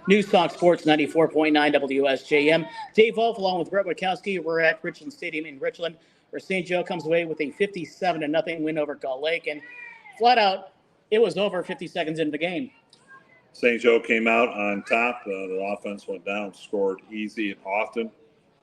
News Talk Sports 94.9 WSJM. Dave Wolf along with Bret Witkowski. We're at Richland Stadium in Richland, where St. Joe comes away with a 57-0 win over Gull Lake. And flat out, it was over 50 seconds into the game. St. Joe came out on top. The offense went down, scored easy and often.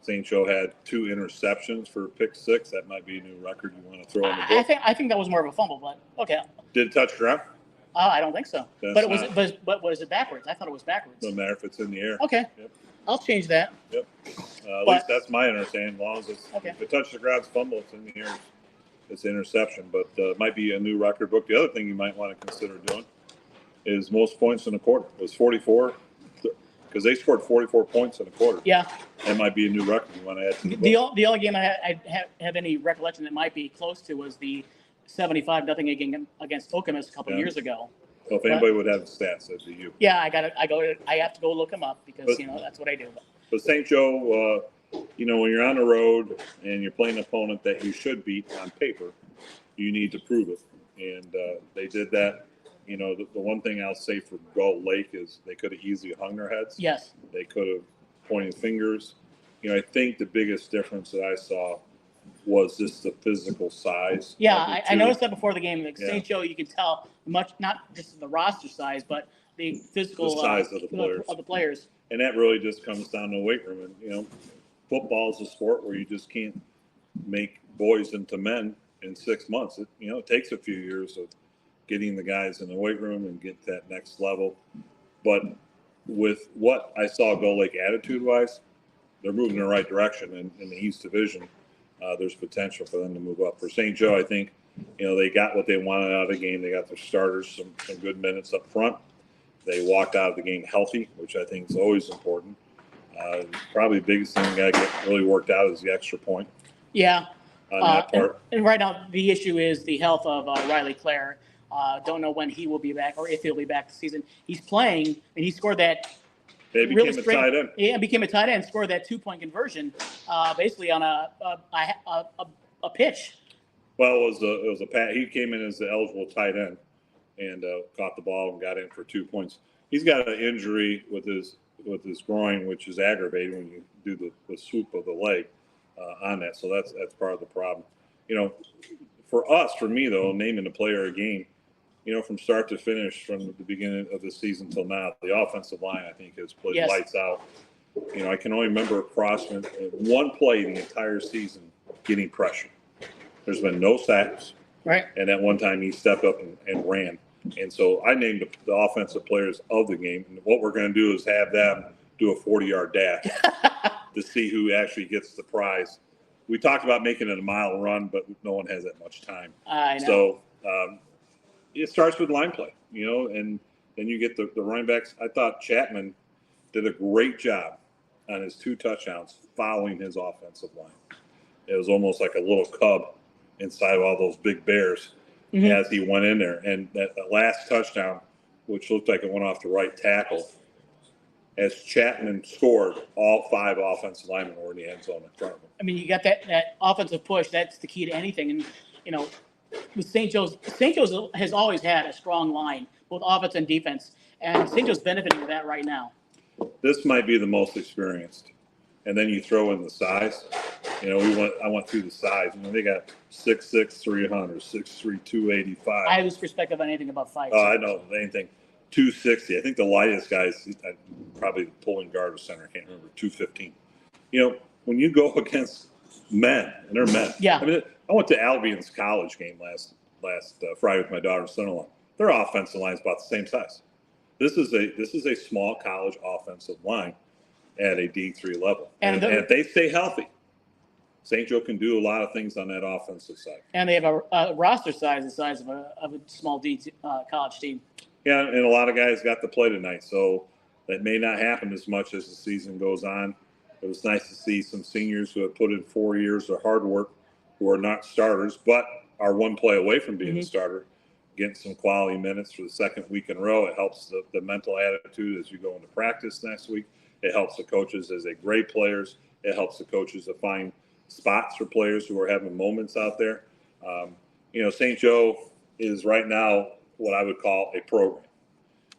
St. Joe had 2 interceptions for pick 6. That might be a new record you want to throw in the book. I think that was more of a fumble, but okay. Did it touch ground? I don't think so. But was it backwards? I thought it was backwards. Doesn't matter if it's in the air. Okay. Yep. I'll change that. Yep. At least that's my understanding. As long as if it touches the ground, it's fumble. It's in the air. It's an interception. But it might be a new record book. The other thing you might want to consider doing is most points in a quarter. It was 44 because they scored 44 points in a quarter. Yeah. That might be a new record you want to add to the book. The only game I have any recollection that might be close to was the 75-0 game against Okemos a couple years ago. So if anybody would have the stats, that'd be you. Yeah, I have to go look them up because that's what I do. But St. Joe, when you're on the road and you're playing an opponent that you should beat on paper, you need to prove it, and they did that. The one thing I'll say for Gull Lake is they could have easily hung their heads. Yes. They could have pointed fingers. I think the biggest difference that I saw was just the physical size. Yeah, I noticed that before the game. Like St. Joe, you can tell not just the roster size, but the physical size of the players. And that really just comes down to weight room. And football is a sport where you just can't make boys into men in 6 months. It takes a few years of getting the guys in the weight room and get that next level. But with what I saw Gull Lake attitude-wise, they're moving in the right direction in the East Division. There's potential for them to move up. For St. Joe, I think, they got what they wanted out of the game. They got their starters some good minutes up front. They walked out of the game healthy, which I think is always important. Probably the biggest thing that got really worked out is the extra point. Yeah. On that part. And right now, the issue is the health of Riley Clare. Don't know when he will be back or if he'll be back this season. He's playing, and he scored that. They became a tight end. Yeah, became a tight end, scored that 2-point conversion, basically on a pitch. Well, it was a pat. He came in as the eligible tight end and caught the ball and got in for 2 points. He's got an injury with his groin, which is aggravating when you do the swoop of the leg on that. So that's part of the problem. For me though, naming the player a game, from start to finish, from the beginning of the season till now, the offensive line, I think, has played lights out. I can only remember Crossman in one play the entire season getting pressure. There's been no sacks. Right. And at one time he stepped up and ran. And so I named the offensive players of the game. And what we're going to do is have them do a 40-yard dash to see who actually gets the prize. We talked about making it a mile run, but no one has that much time. I know. So it starts with line play, and then you get the running backs. I thought Chapman did a great job on his 2 touchdowns following his offensive line. It was almost like a little cub inside of all those big bears as he went in there. And that last touchdown, which looked like it went off the right tackle, as Chapman scored, all 5 offensive linemen were in the end zone in front of him. I mean, you got that offensive push. That's the key to anything. And, with St. Joe's has always had a strong line, both offense and defense. And St. Joe's benefiting with that right now. This might be the most experienced. And then you throw in the size. I went through the size. They got 6'6", 300, 6'3", 285. I lose perspective on anything about 5'6". I know anything. 260. I think the lightest guys, probably the pulling guard or center, I can't remember, 215. When you go against men, and they're men. Yeah. I went to Albion's college game last Friday with my daughter's son-in-law. Their offensive line is about the same size. This is a small college offensive line at a D3 level. And if they stay healthy, St. Joe can do a lot of things on that offensive side. And they have a roster size the size of a small D college team. Yeah, and a lot of guys got to play tonight, so that may not happen as much as the season goes on. It was nice to see some seniors who have put in 4 years of hard work, who are not starters, but are one play away from being a starter, getting some quality minutes for the second week in a row. It helps the mental attitude as you go into practice next week. It helps the coaches as they grade players. It helps the coaches to find spots for players who are having moments out there. St. Joe is right now what I would call a program.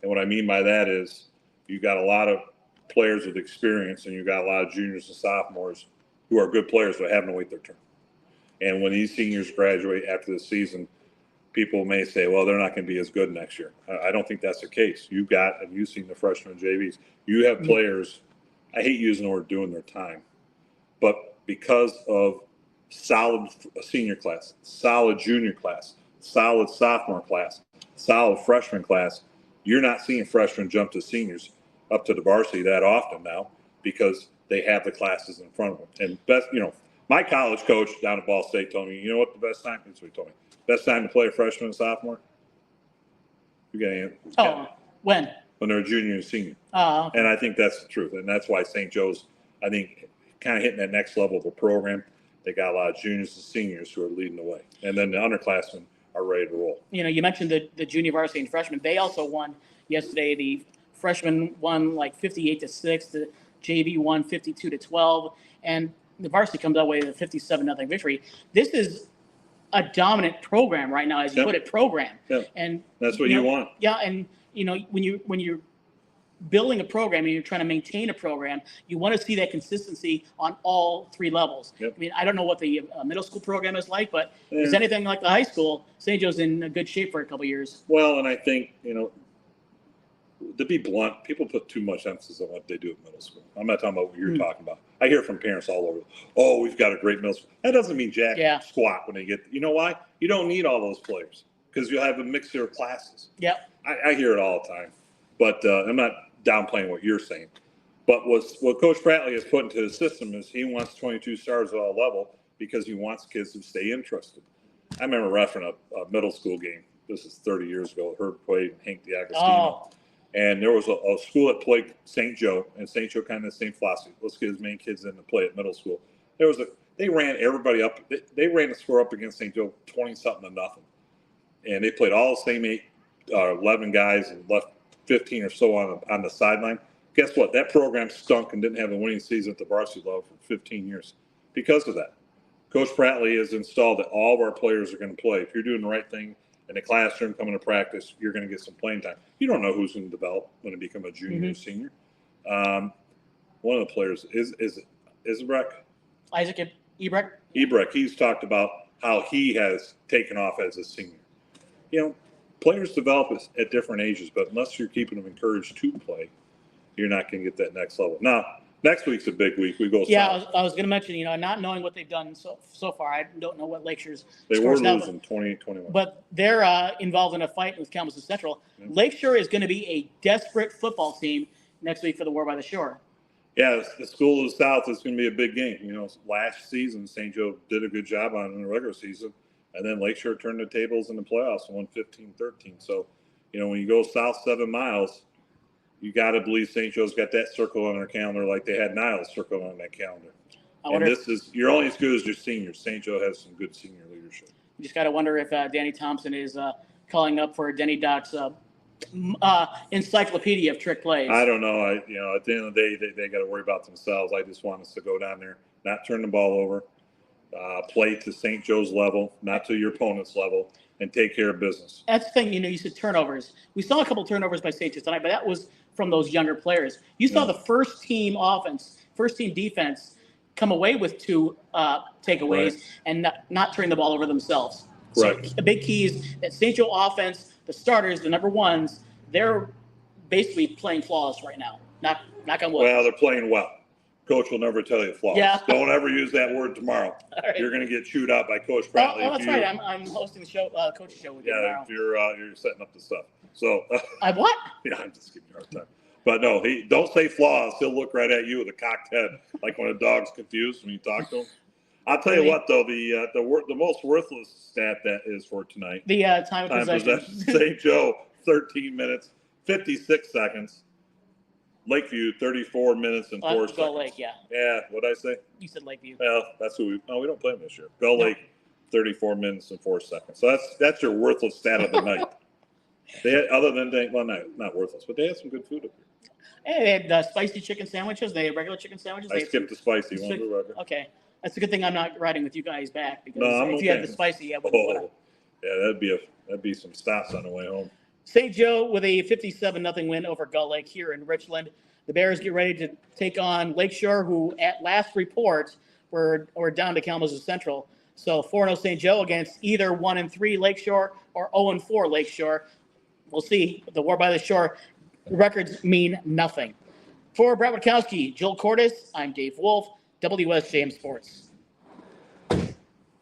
And what I mean by that is you got a lot of players with experience, and you got a lot of juniors and sophomores who are good players but having to wait their turn. And when these seniors graduate after the season, people may say, well, they're not going to be as good next year. I don't think that's the case. You've seen the freshmen JVs. You have players, I hate using the word doing their time, but because of solid senior class, solid junior class, solid sophomore class, solid freshman class, you're not seeing freshmen jump to seniors up to the varsity that often now because they have the classes in front of them. And best, my college coach down at Ball State told me, you know what the best time? That's what he told me. Best time to play a freshman and sophomore? You got to answer. Oh, when? When they're a junior and senior. Okay. And I think that's the truth. And that's why St. Joe's, I think, kind of hitting that next level of a program. They got a lot of juniors and seniors who are leading the way. And then the underclassmen are ready to roll. You mentioned the junior varsity and freshmen. They also won yesterday. The freshmen won like 58-6. The JV won 52-12. And the varsity comes out with a 57-0 victory. This is a dominant program right now, as you put it, program. Yep. And that's what you want. Yeah, and when you're building a program and you're trying to maintain a program, you want to see that consistency on all three levels. Yep. I mean, I don't know what the middle school program is like, but if it's anything like the high school, St. Joe's in a good shape for a couple years. Well, and I think, to be blunt, people put too much emphasis on what they do at middle school. I'm not talking about what you're talking about. I hear from parents all over. Oh, we've got a great middle school. That doesn't mean jack squat when they get. You know why? You don't need all those players because you'll have a mixture of classes. Yeah. I hear it all the time, but I'm not downplaying what you're saying. But what Coach Pratley has put into the system is he wants 22 stars at all level because he wants kids to stay interested. I remember referencing a middle school game. This is 30 years ago. Herb played and Hank DiAgostino. Oh. And there was a school that played St. Joe, and St. Joe kind of the same philosophy. Let's get as many kids in to play at middle school. They ran everybody up. They ran the score up against St. Joe 20-something to nothing. And they played all the same 11 guys and left 15 or so on the sideline. Guess what? That program stunk and didn't have a winning season at the varsity level for 15 years because of that. Coach Pratley has installed that all of our players are going to play. If you're doing the right thing in the classroom, coming to practice, you're going to get some playing time. You don't know who's going to develop when they become a junior or senior. One of the players is Isaac Ebrecht. Ebrecht. He's talked about how he has taken off as a senior. Players develop at different ages, but unless you're keeping them encouraged to play, you're not going to get that next level. Now, next week's a big week. We go south. I was going to mention, not knowing what they've done so far, I don't know what Lakeshore's They were scores now, losing 2021. but they're involved in a fight with Kalamazoo Central. Mm-hmm. Lakeshore is going to be a desperate football team next week for the War by the Shore. Yeah, the School of the South is going to be a big game. Last season, St. Joe did a good job on it in the regular season, and then Lakeshore turned the tables in the playoffs and won 15-13. So, when you go south 7 miles, you got to believe St. Joe's got that circle on their calendar like they had Niles circle on that calendar. And you're only as good as your seniors. St. Joe has some good senior leadership. You just got to wonder if Danny Thompson is calling up for Denny Doc's encyclopedia of trick plays. I don't know. At the end of the day, they got to worry about themselves. I just want us to go down there, not turn the ball over, play to St. Joe's level, not to your opponent's level, and take care of business. That's the thing. You said turnovers. We saw a couple turnovers by St. Joe tonight, but that was from those younger players. You saw the first team defense come away with 2 takeaways and not turn the ball over themselves. Right. So the big key is that St. Joe offense, the starters, the number ones, they're basically playing flawless right now. Knock on wood. Well, they're playing well. Coach will never tell you flawless. Yeah. Don't ever use that word tomorrow. Right. You're going to get chewed out by Coach Pratley. Oh, that's right. I'm hosting the show, coach's show with you tomorrow. If you're setting up the stuff. So I what? Yeah, I'm just giving you a hard time. But no, don't say flaws. He'll look right at you with a cocked head, like when a dog's confused when you talk to him. I'll tell you what, though, the most worthless stat that is for tonight. The time of possession. St. Joe, 13 minutes, 56 seconds. Lakeview, 34 minutes and 4 seconds. Gull Lake, yeah. Yeah, what'd I say? You said Lakeview. Well, that's who we don't play them this year. Gull Lake, 34 minutes and 4 seconds. So that's your worthless stat of the night. They had, not worthless, but they had some good food up here. Hey, they had spicy chicken sandwiches. They had regular chicken sandwiches. I skipped the spicy one. Okay. That's a good thing I'm not riding with you guys back, because if you had the spicy, yeah, that'd be some stops on the way home. St. Joe with a 57-0 win over Gull Lake here in Richland. The Bears get ready to take on Lakeshore, who at last report were down to Kalamazoo Central. So 4-0 St. Joe against either 1-3 Lakeshore or 0-4 Lakeshore. We'll see. The War by the Shore records mean nothing. For Bret Witkowski, Joel Cordes, I'm Dave Wolf, WSJM Sports.